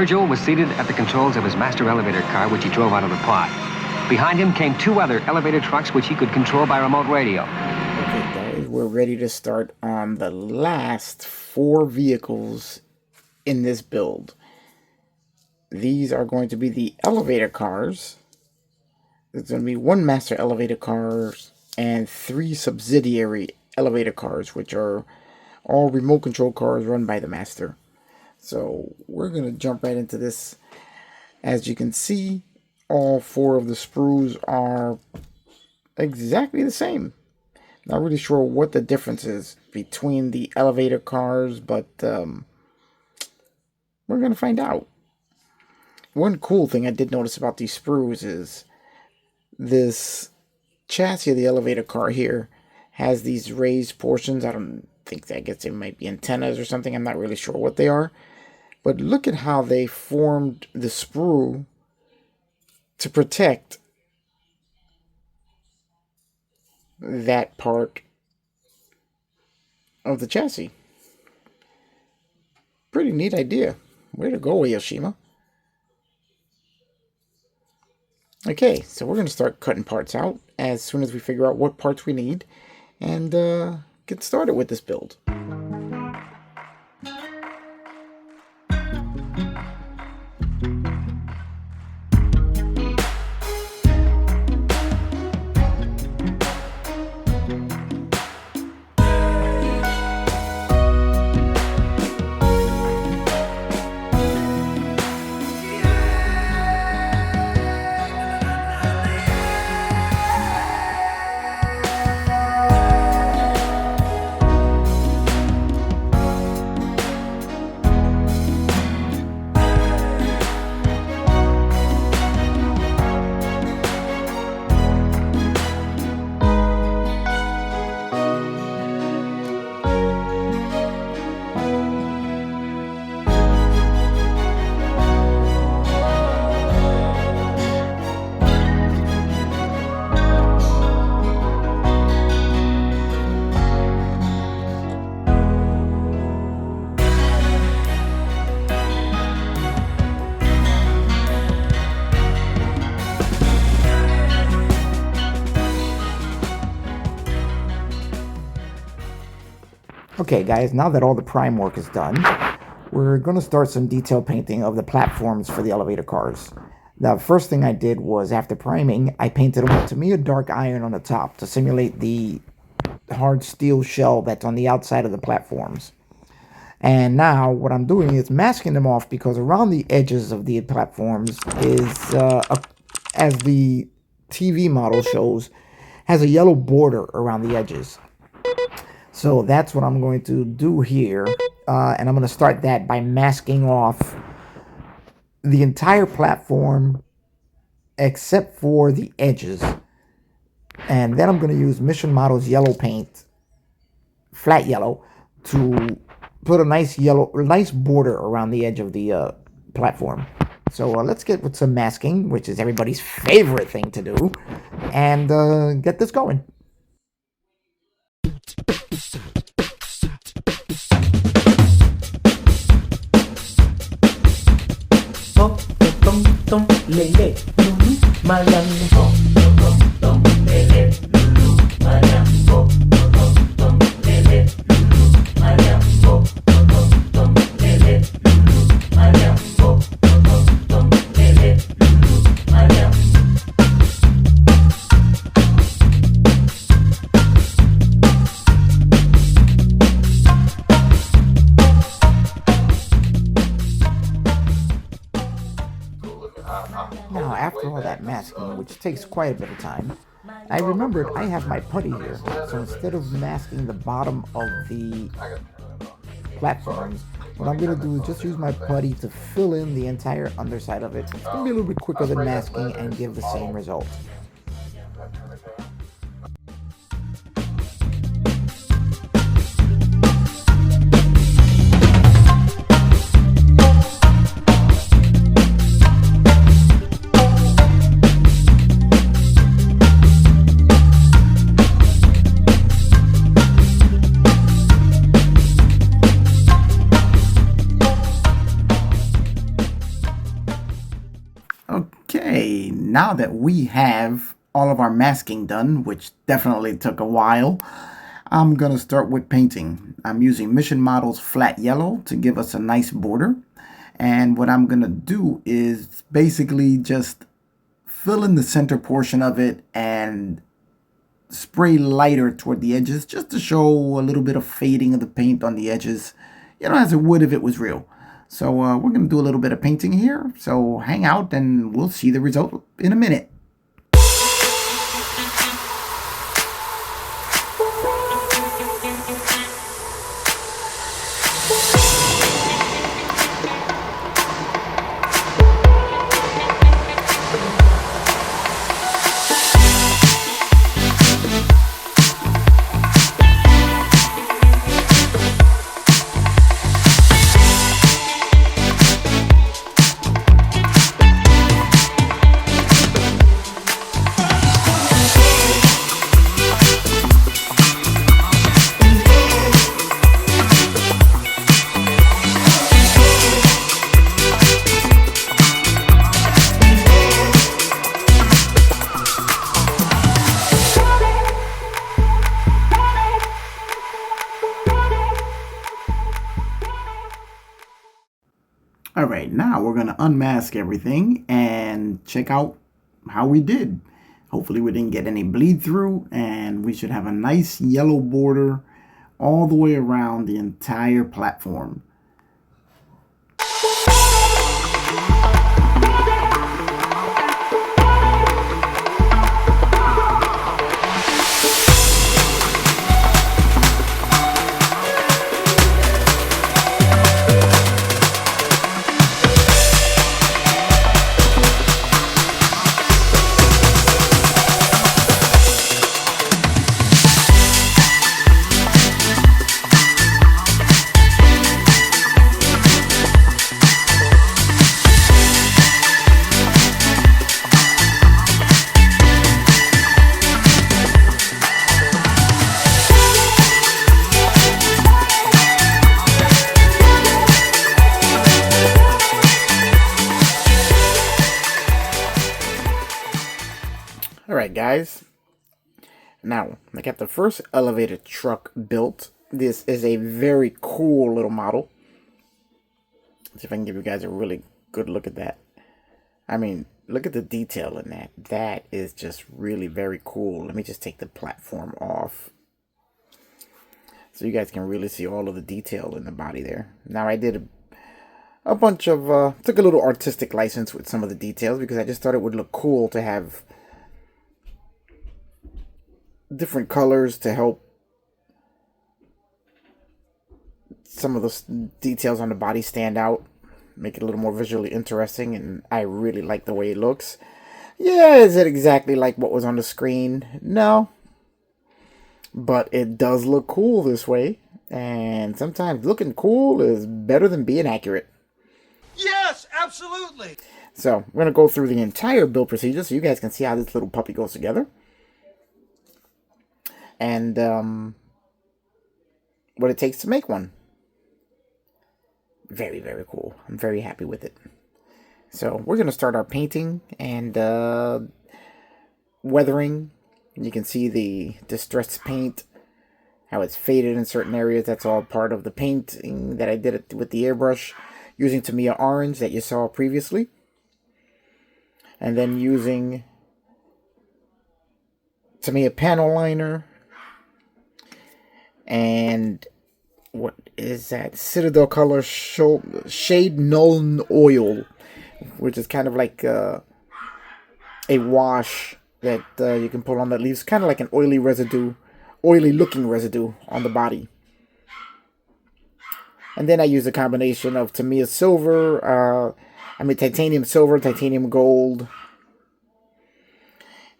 Virgil was seated at the controls of his master elevator car, which he drove out of the pod. Behind him came two other elevator trucks, which he could control by remote radio. Okay, guys, we're ready to start on the last 4 vehicles in this build. These are going to be the elevator cars. There's going to be 1 master elevator cars and 3 subsidiary elevator cars, which are all remote control cars run by the master. So we're going to jump right into this. As you can see, all 4 of the sprues are exactly the same. Not really sure what the difference is between the elevator cars, but we're going to find out. One cool thing I did notice about these sprues is this chassis of the elevator car here has these raised portions. I don't think, I guess it might be antennas or something. I'm not really sure what they are. But look at how they formed the sprue to protect that part of the chassis. Pretty neat idea. Way to go, Aoshima. Okay, so we're going to start cutting parts out as soon as we figure out what parts we need and get started with this build. Okay guys, now that all the prime work is done, we're going to start some detail painting of the platforms for the elevator cars. Now, the first thing I did was, after priming, I painted them with Tamiya dark iron on the top to simulate the hard steel shell that's on the outside of the platforms. And now what I'm doing is masking them off, because around the edges of the platforms is, as the TV model shows, has a yellow border around the edges. So that's what I'm going to do here, and I'm going to start that by masking off the entire platform except for the edges. And then I'm going to use Mission Model's yellow paint, flat yellow, to put a nice border around the edge of the platform. So let's get with some masking, which is everybody's favorite thing to do, and get this going. Tom lele lulu malam tom lele lulu malam tom lele lulu malam tom lele lulu malam tom lele lulu malam. Now, after all that masking, which takes quite a bit of time, I remembered I have my putty here. So instead of masking the bottom of the platforms, what I'm going to do is just use my putty to fill in the entire underside of it. It's going to be a little bit quicker than masking and give the same result. now that we have all of our masking done, which definitely took a while, I'm going to start with painting. I'm using Mission Models Flat Yellow to give us a nice border. And what I'm going to do is basically just fill in the center portion of it and spray lighter toward the edges just to show a little bit of fading of the paint on the edges, you know, as it would if it was real. So we're going to do a little bit of painting here. So hang out and we'll see the result in a minute. All right, now we're going to unmask everything and check out how we did. Hopefully we didn't get any bleed through, and we should have a nice yellow border all the way around the entire platform. Alright guys, now I got the first elevator truck built. This is a very cool little model. Let's see if I can give you guys a really good look at that. I mean, look at the detail in that. That is just really very cool. Let me just take the platform off so you guys can really see all of the detail in the body there. Now I did a bunch of, took a little artistic license with some of the details because I just thought it would look cool to have different colors to help some of the details on the body stand out, make it a little more visually interesting, and I really like the way it looks. Yeah, is it exactly like what was on the screen? No. But it does look cool this way, and sometimes looking cool is better than being accurate. Yes, absolutely! So, we're going to go through the entire build procedure so you guys can see how this little puppy goes together. And what it takes to make one. Very, very cool. I'm very happy with it. So we're going to start our painting and weathering. You can see the distressed paint, how it's faded in certain areas. That's all part of the painting that I did with the airbrush using Tamiya Orange that you saw previously. And then using Tamiya Panel Liner. And what is that? Citadel Color Shade Null Oil, which is kind of like a wash that you can pull on that leaves kind of like an oily residue, oily looking residue on the body. And then I use a combination of Tamiya Silver, titanium silver, titanium gold,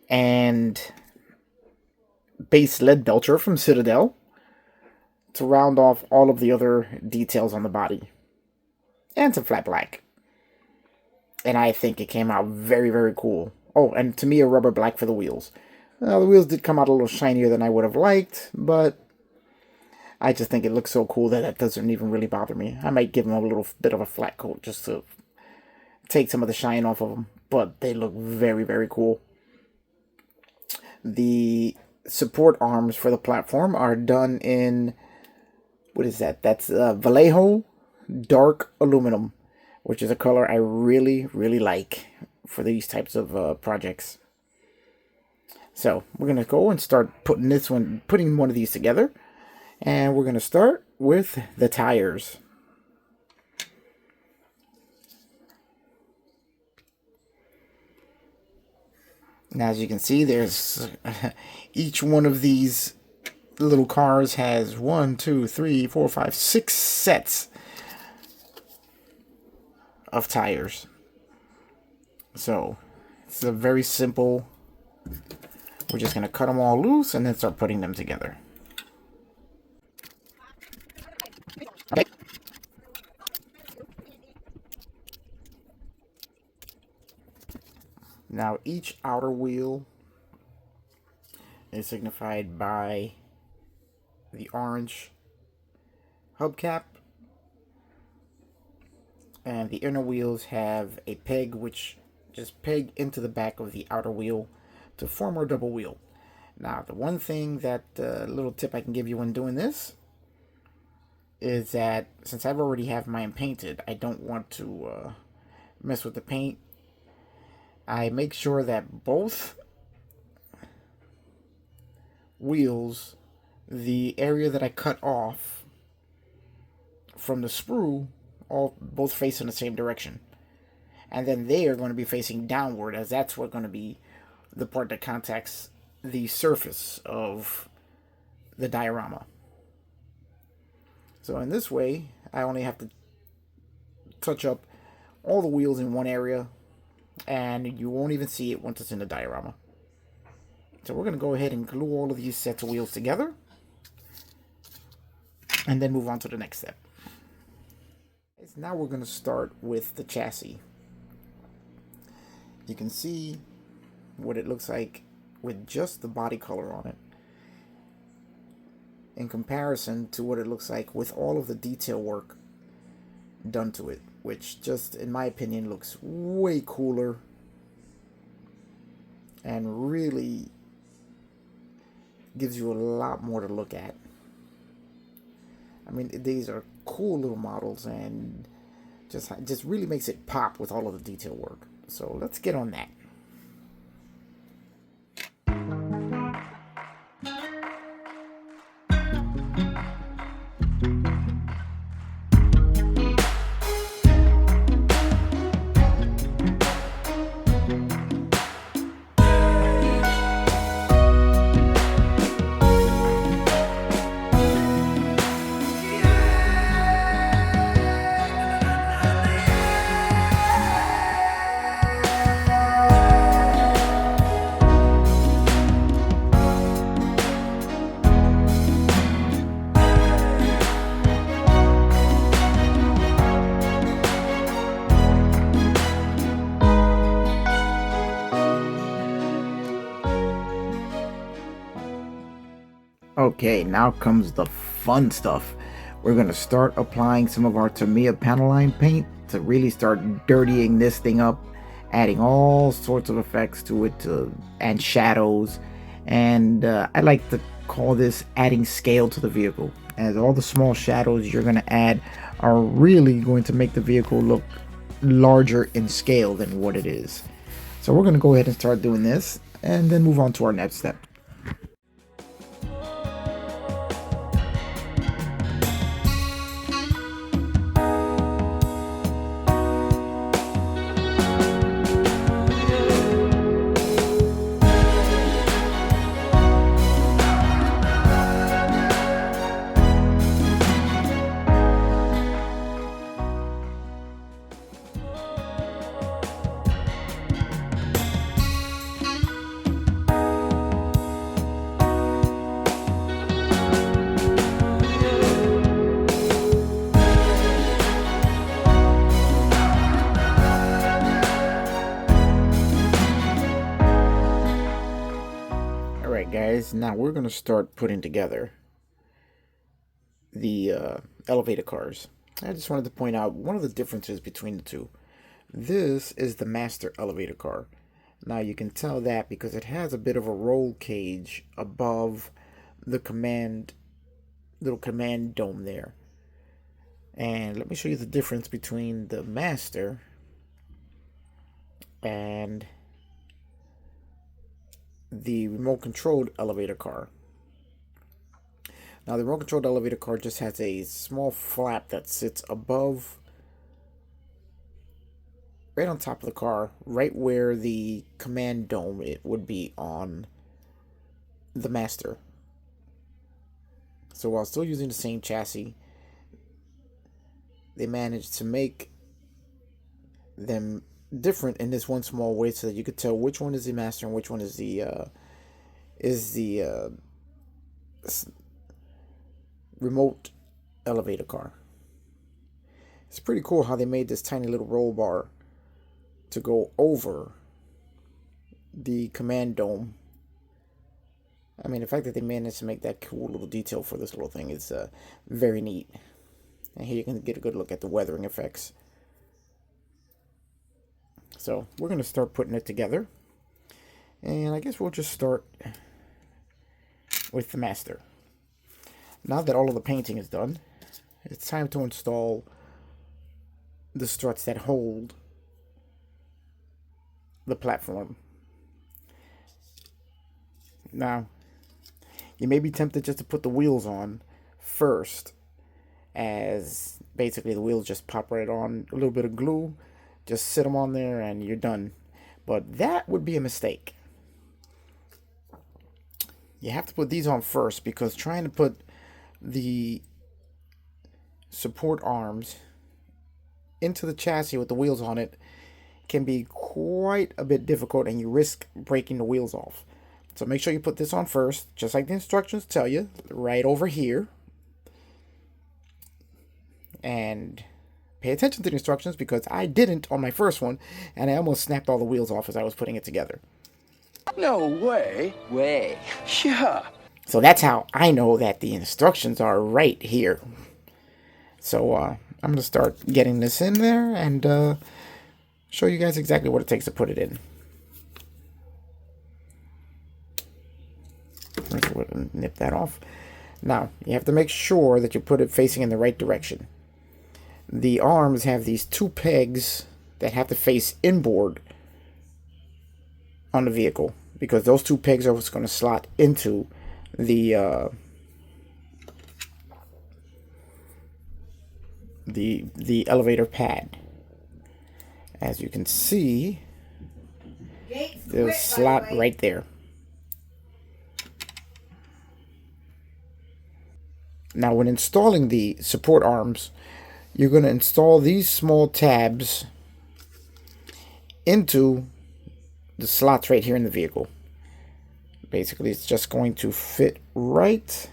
and base lead belcher from Citadel to round off all of the other details on the body. And some flat black. And I think it came out very, very cool. Oh, and Tamiya rubber black for the wheels. The wheels did come out a little shinier than I would have liked, but I just think it looks so cool that doesn't even really bother me. I might give them a little bit of a flat coat just to take some of the shine off of them, but they look very, very cool. The support arms for the platform are done in, what is that? That's Vallejo dark aluminum, which is a color I really, really like for these types of projects. So we're gonna go and start putting one of these together, and we're gonna start with the tires. Now, as you can see, there's each one of these little cars has 1, 2, 3, 4, 5, 6 sets of tires. So it's a very simple. We're just going to cut them all loose and then start putting them together. Okay. Now each outer wheel is signified by the orange hubcap, and the inner wheels have a peg which just peg into the back of the outer wheel to form our double wheel. Now, the one thing that little tip I can give you when doing this is that since I've already have mine painted, I don't want to mess with the paint. I make sure that both wheels, the area that I cut off from the sprue, both face in the same direction. And then they are going to be facing downward, as that's what's going to be the part that contacts the surface of the diorama. So in this way, I only have to touch up all the wheels in one area, and you won't even see it once it's in the diorama. So we're going to go ahead and glue all of these sets of wheels together, and then move on to the next step. Now we're going to start with the chassis. You can see what it looks like with just the body color on it, in comparison to what it looks like with all of the detail work done to it, which just, in my opinion, looks way cooler and really gives you a lot more to look at. I mean, these are cool little models, and just really makes it pop with all of the detail work. So let's get on that. Okay, now comes the fun stuff. We're going to start applying some of our Tamiya panel line paint to really start dirtying this thing up, adding all sorts of effects to it, and shadows. And I like to call this adding scale to the vehicle, as all the small shadows you're going to add are really going to make the vehicle look larger in scale than what it is. So we're going to go ahead and start doing this, and then move on to our next step. Guys, now we're going to start putting together the elevator cars. I just wanted to point out one of the differences between the two. This is the master elevator car. Now you can tell that because it has a bit of a roll cage above the little command dome there. And let me show you the difference between the master and the remote controlled elevator car. Now the remote controlled elevator car just has a small flap that sits above, right on top of the car, right where the command dome it would be on the master. So while still using the same chassis, they managed to make them different in this one small way so that you could tell which one is the master and which one is the remote elevator car. It's pretty cool how they made this tiny little roll bar to go over the command dome. I mean, the fact that they managed to make that cool little detail for this little thing is very neat. And here you can get a good look at the weathering effects. So we're going to start putting it together. And I guess we'll just start with the master. Now that all of the painting is done, it's time to install the struts that hold the platform. Now, you may be tempted just to put the wheels on first, as basically the wheels just pop right on, a little bit of glue, just sit them on there and you're done. But that would be a mistake. You have to put these on first, because trying to put the support arms into the chassis with the wheels on it can be quite a bit difficult, and you risk breaking the wheels off. So make sure you put this on first, just like the instructions tell you, right over here. And pay attention to the instructions, because I didn't on my first one, and I almost snapped all the wheels off as I was putting it together. No way. Way. Yeah. So that's how I know that the instructions are right here. So I'm going to start getting this in there and show you guys exactly what it takes to put it in. Let's nip that off. Now, you have to make sure that you put it facing in the right direction. The arms have these two pegs that have to face inboard on the vehicle, because those two pegs are what's going to slot into the elevator pad. As you can see, there's a slot right there. Now, when installing the support arms, you're going to install these small tabs into the slots right here in the vehicle. Basically, it's just going to fit right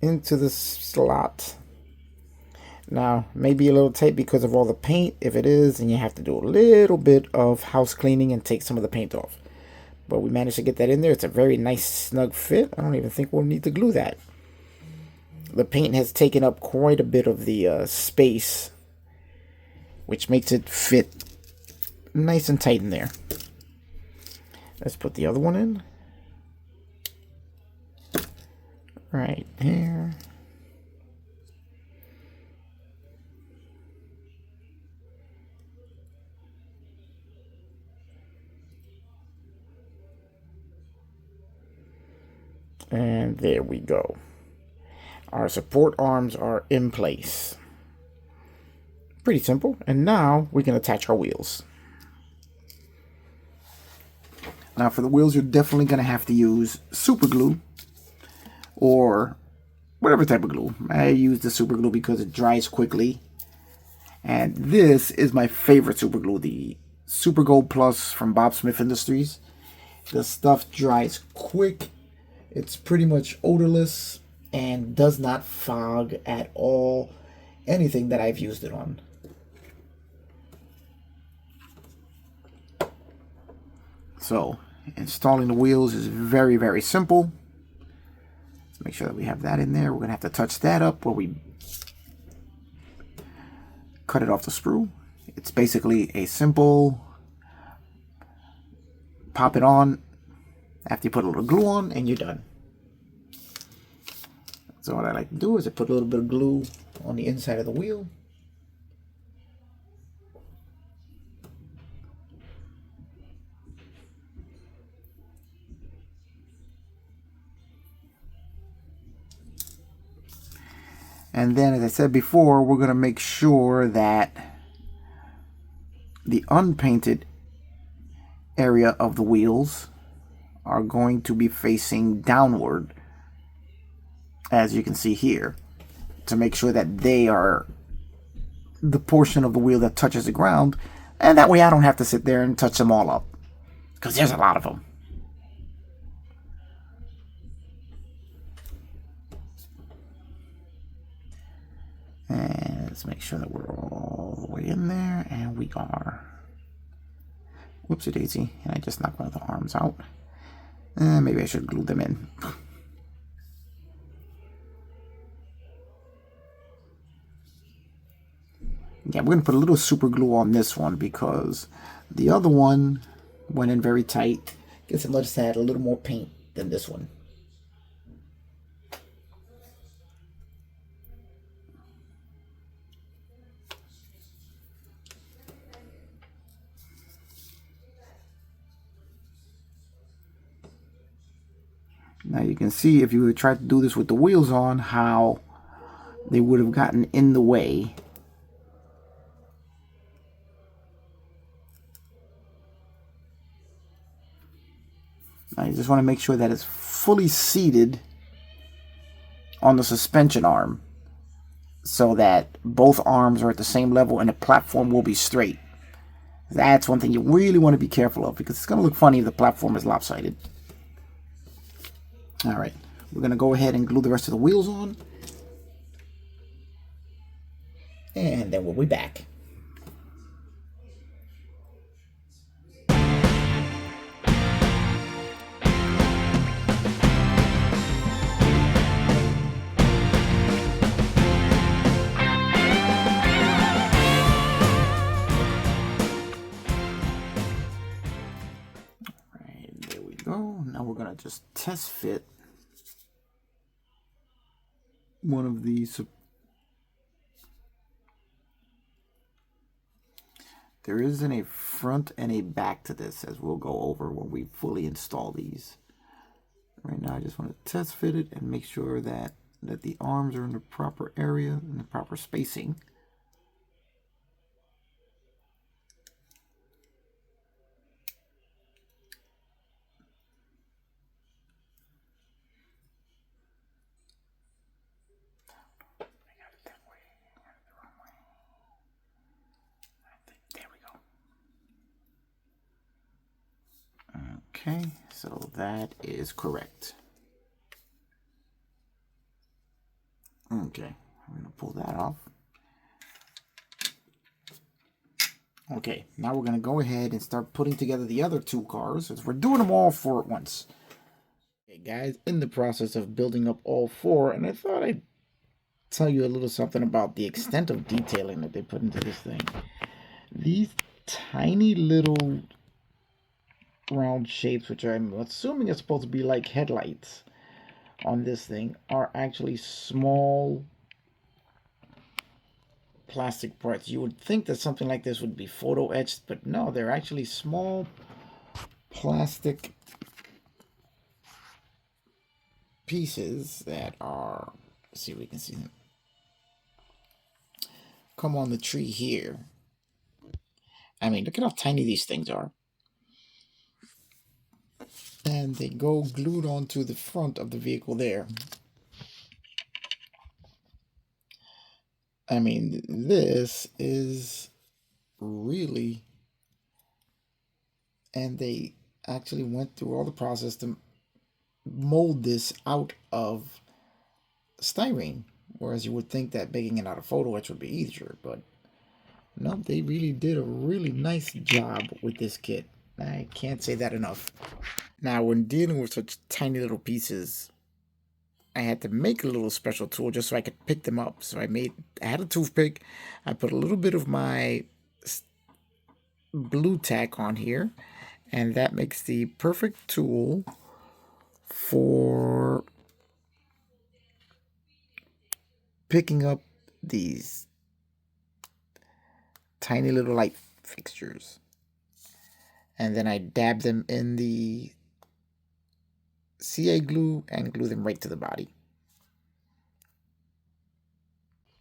into the slot. Now, maybe a little tight because of all the paint. If it is, then you have to do a little bit of house cleaning and take some of the paint off. But we managed to get that in there. It's a very nice snug fit. I don't even think we'll need to glue that. The paint has taken up quite a bit of the space, which makes it fit nice and tight in there. Let's put the other one in. Right here. And there we go. Our support arms are in place. Pretty simple. And now we can attach our wheels. Now for the wheels, you're definitely going to have to use super glue or whatever type of glue. I use the super glue because it dries quickly. And this is my favorite super glue, the Super Gold Plus from Bob Smith Industries. The stuff dries quick. It's pretty much odorless and does not fog at all anything that I've used it on. So, installing the wheels is very, very simple. Let's make sure that we have that in there. We're going to have to touch that up where we cut it off the sprue. It's basically a simple pop it on after you put a little glue on and you're done. So what I like to do is I put a little bit of glue on the inside of the wheel. And then, as I said before, we're going to make sure that the unpainted area of the wheels are going to be facing downward, as you can see here, to make sure that they are the portion of the wheel that touches the ground, and that way I don't have to sit there and touch them all up, because there's a lot of them. And let's make sure that we're all the way in there, and we are. Whoopsie daisy, and I just knocked one of the arms out. Maybe I should glue them in. Yeah, we're going to put a little super glue on this one because the other one went in very tight. Guess it must have had a little more paint than this one. Now you can see if you would try to do this with the wheels on, how they would have gotten in the way. Now you just want to make sure that it's fully seated on the suspension arm so that both arms are at the same level and the platform will be straight. That's one thing you really want to be careful of because it's going to look funny if the platform is lopsided. Alright, we're going to go ahead and glue the rest of the wheels on. And then we'll be back. Alright, there we go. Now we're going to just test fit one of these. There isn't a front and a back to this, as we'll go over when we fully install these. Right now I just want to test fit it and make sure that the arms are in the proper area and the proper spacing. Okay, so that is correct. Okay, I'm going to pull that off. Okay, now we're going to go ahead and start putting together the other two cars, as we're doing them all four at once. Okay, guys, in the process of building up all four, and I thought I'd tell you a little something about the extent of detailing that they put into this thing. These tiny little round shapes, which I'm assuming are supposed to be like headlights on this thing, are actually small plastic parts. You would think that something like this would be photo etched, but no, they're actually small plastic pieces that are, let's see if we can see them, come on the tree here. I mean, look at how tiny these things are. And they go glued onto the front of the vehicle there. I mean, this is really... And they actually went through all the process to mold this out of styrene. Whereas you would think that making it out of photo etch would be easier. But no, they really did a really nice job with this kit. I can't say that enough. Now, when dealing with such tiny little pieces, I had to make a little special tool just so I could pick them up. So I had a toothpick. I put a little bit of my blue tack on here, and that makes the perfect tool for picking up these tiny little light fixtures. And then I dab them in the CA glue and glue them right to the body.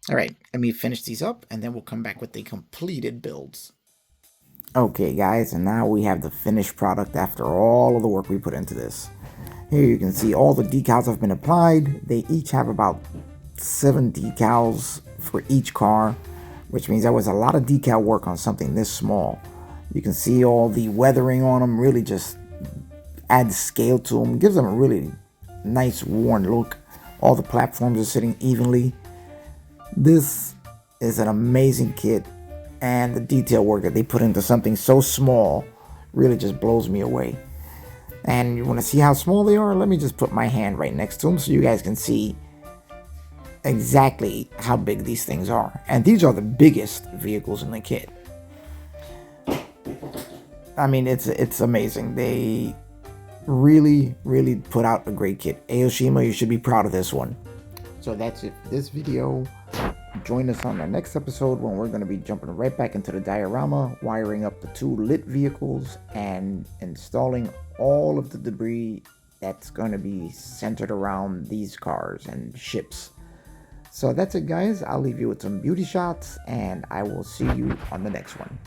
All right, let me finish these up and then we'll come back with the completed builds. Okay guys, and now we have the finished product after all of the work we put into this. Here you can see all the decals have been applied. They each have about 7 decals for each car, which means there was a lot of decal work on something this small. You can see all the weathering on them really just adds scale to them, gives them a really nice worn look. All the platforms are sitting evenly. This is an amazing kit, and the detail work that they put into something so small really just blows me away. And you want to see how small they are? Let me just put my hand right next to them so you guys can see exactly how big these things are. And these are the biggest vehicles in the kit. I mean, it's amazing. They really put out a great kit. Aoshima, you should be proud of this one. So that's it for this video. Join us on the next episode when we're going to be jumping right back into the diorama, wiring up the 2 lit vehicles, and installing all of the debris that's going to be centered around these cars and ships. So that's it guys. I'll leave you with some beauty shots, and I will see you on the next one.